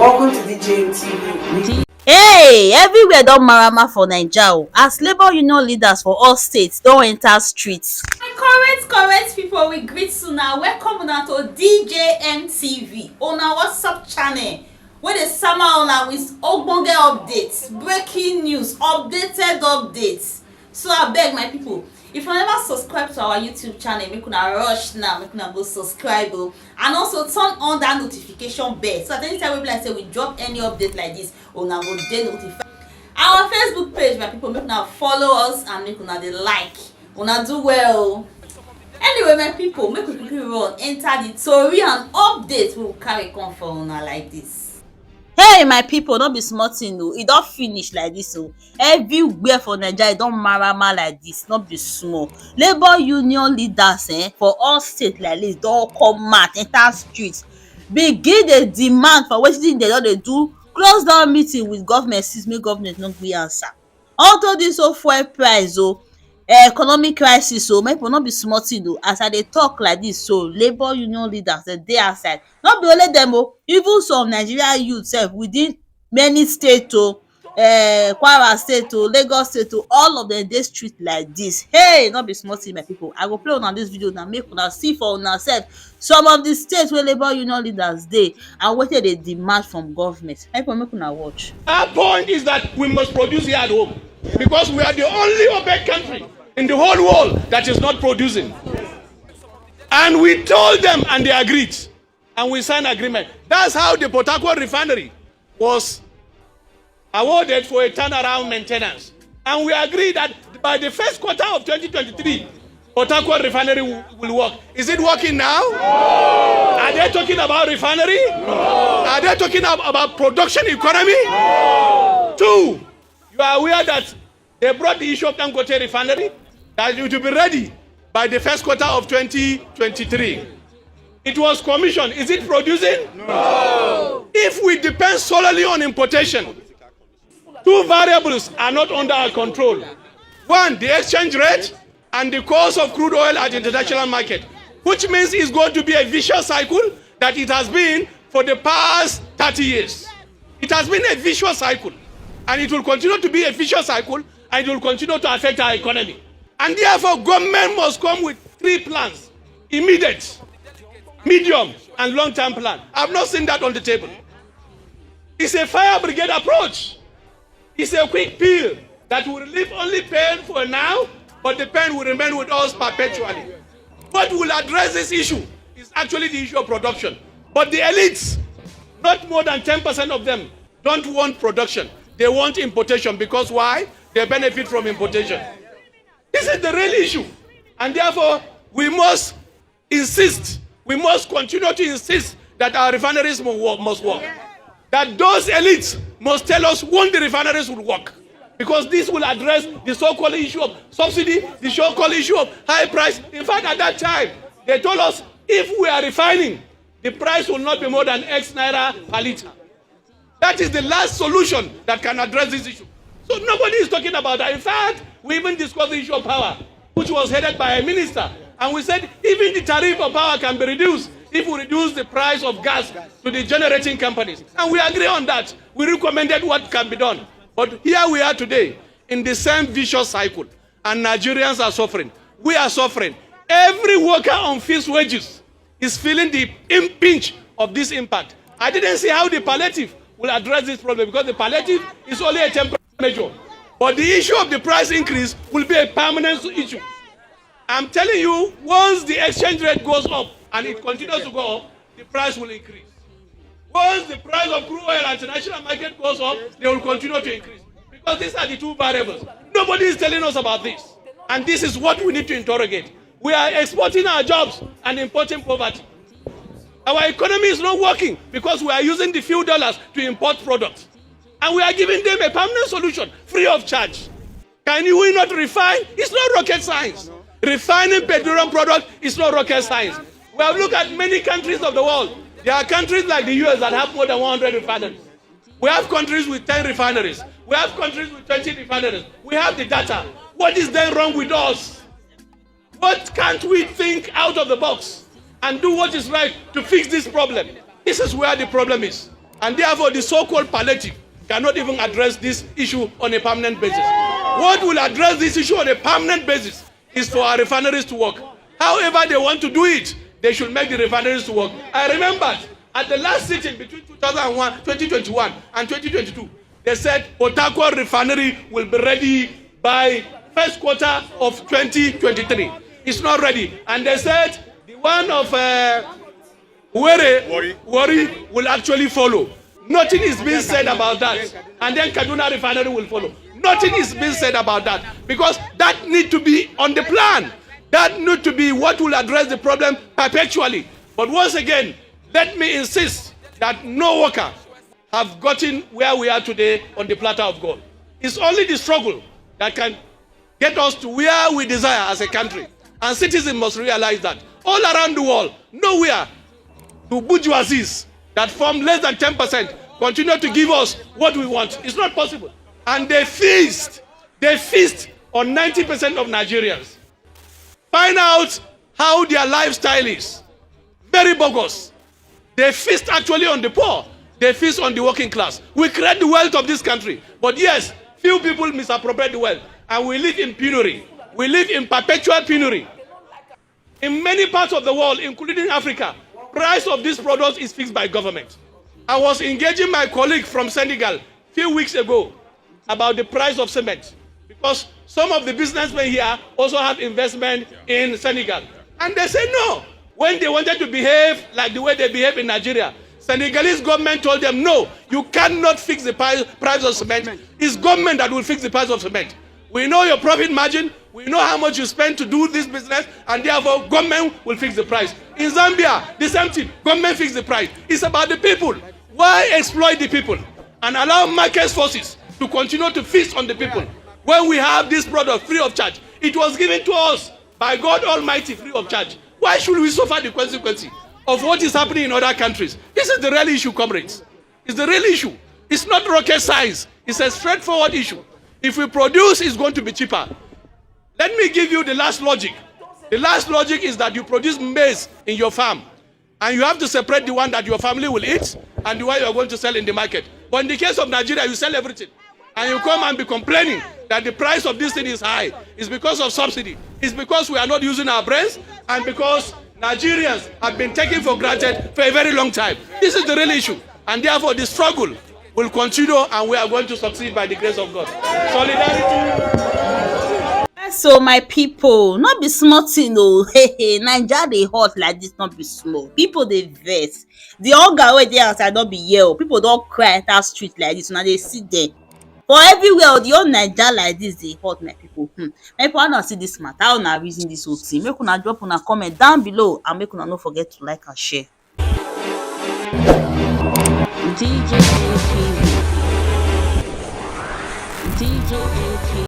Welcome to DJ TV. Hey, everywhere don marama for naija as labour union leaders for all states don enter streets. Correct people, we greet una. Welcome una to DJM TV, una WhatsApp channel wey dey sama una with ogbonge updates, breaking news, updated updates. So abeg my people, if you never subscribe to our YouTube channel, make una rush now, make una go subscribe and also turn on that notification bell so that anytime we be like say we drop any update like this, una go dey notified. Our Facebook page, my people, make una follow us and make una dey like. Una do well. Anyway my people, make we quickly run enter the tori and update we will carry come for una like this. Hey my people, no be small thing o, e don finish like this o. Everywhere for naija e don marama like this, no be small. Labour union leaders for all states like this don come out enter street, begin dey demand for wetin dem don dey do close down meeting with government since make government no gree answer unto this whole fuel price economic crisis make people no be small thing as I dey talk like this so labour union leaders dem dey outside, no be only dem even some Nigerian youth sef within many states Kwara state Lagos state all of dem dey street like this. Hey, no be small thing my people. I go play una this video na make una see for una sef some of the states wey labour union leaders dey and wetin dey demand from government. People make una watch. Our point is that we must produce here at home because we are the only OPEC country in the whole world that is not producing. And we told them and they agreed. And we signed agreement. That's how the Port Harcourt refinery was awarded for a turnaround maintenance. And we agreed that by the first quarter of 2023, Port Harcourt refinery will work. Is it working now? No. Are they talking about refinery? No. Are they talking about production economy? No. Two, you are aware that they brought the issue of Dangote refinery that it will be ready by the first quarter of 2023. It was commissioned. Is it producing? No. If we depend solely on importation, two variables are not under our control. One, the exchange rate and the cost of crude oil at the international market, which means it's going to be a vicious cycle that it has been for the past 30 years. It has been a vicious cycle, and it will continue to be a vicious cycle, and it will continue to affect our economy. And therefore, government must come with three plans: immediate, medium, and long-term plan. I've not seen that on the table. It's a fire brigade approach. It's a quick pill that will relieve only pain for now, but the pain will remain with us perpetually. What will address this issue is actually the issue of production. But the elites, not more than 10% of them, don't want production. They want importation because why? They benefit from importation. This is the real issue. And therefore, we must insist, we must continue to insist that our refineries must work. That those elites must tell us when the refineries will work. Because this will address the so-called issue of subsidy, the so-called issue of high price. In fact, at that time, they told us if we are refining, the price will not be more than X naira per liter. That is the last solution that can address this issue. So nobody is talking about that. In fact, we even discussed the issue of power, which was headed by a minister. And we said even the tariff of power can be reduced if we reduce the price of gas to the generating companies. And we agree on that. We recommended what can be done. But here we are today in the same vicious cycle. And Nigerians are suffering. We are suffering. Every worker on fixed wages is feeling the pinch of this impact. I didn't see how the palliative will address this problem because the palliative is only a temporary measure. But the issue of the price increase will be a permanent issue. I'm telling you, once the exchange rate goes up and it continues to go up, the price will increase. Once the price of crude oil at the international market goes up, they will continue to increase. Because these are the two variables. Nobody is telling us about this. And this is what we need to interrogate. We are exporting our jobs and importing poverty. Our economy is not working because we are using the few dollars to import products. And we are giving them a permanent solution, free of charge. Can we not refine? It's not rocket science. Refining petroleum products is not rocket science. We have looked at many countries of the world. There are countries like the US that have more than 100 refineries. We have countries with 10 refineries. We have countries with 20 refineries. We have the data. What is then wrong with us? What can't we think out of the box and do what is right to fix this problem? This is where the problem is. And therefore, the so-called palliative cannot even address this issue on a permanent basis. What will address this issue on a permanent basis is for our refineries to work. However they want to do it, they should make the refineries to work. I remember at the last sitting between 2021 and 2022, they said Port Harcourt refinery will be ready by first quarter of 2023. It's not ready. And they said the one of Wari will actually follow. Nothing is being said about that. And then Kaduna refinery will follow. Nothing is being said about that because that need to be on the plan. That need to be what will address the problem perpetually. But once again, let me insist that no worker have gotten where we are today on the platter of gold. It's only the struggle that can get us to where we desire as a country. And citizens must realize that all around the world, nowhere do bourgeoisies that form less than 10% continue to give us what we want. It's not possible. And they feast on 90% of Nigerians. Find out how their lifestyle is. Very bogus. They feast actually on the poor. They feast on the working class. We create the wealth of this country. But yes, few people misappropriate the wealth. And we live in penury. We live in perpetual penury. In many parts of the world, including Africa, price of these products is fixed by government. I was engaging my colleague from Senegal a few weeks ago about the price of cement because some of the businessmen here also have investment in Senegal. And they said no. When they wanted to behave like the way they behave in Nigeria, Senegalese government told them, no, you cannot fix the price of cement. It's government that will fix the price of cement. We know your profit margin. We know how much you spend to do this business, and therefore government will fix the price. In Zambia, the same thing. Government fix the price. It's about the people. Why exploit the people and allow market forces to continue to feast on the people when we have this product free of charge? It was given to us by God Almighty free of charge. Why should we suffer the consequence of what is happening in other countries? This is the real issue, comrades. It's the real issue. It's not rocket science. It's a straightforward issue. If we produce, it's going to be cheaper. Let me give you the last logic. The last logic is that you produce maize in your farm, and you have to separate the one that your family will eat and the one you are going to sell in the market. But in the case of Nigeria, you sell everything. And you come and be complaining that the price of this thing is high. It's because of subsidy. It's because we are not using our brains and because Nigerians have been taken for granted for a very long time. This is the real issue. And therefore, the struggle will continue and we are going to succeed by the grace of God. Solidarity. So my people, not be small thing o. Hey, Naija dey hot like this, not be small. People dey vex. The hunger wey dey outside no be here o. People don cry enter street like this. Una dey see there. For everywhere, the whole Naija like this dey hot, my people. My people, how una see this matter? How una reason this whole thing? Make una drop una comment down below and make una no forget to like and share. DJ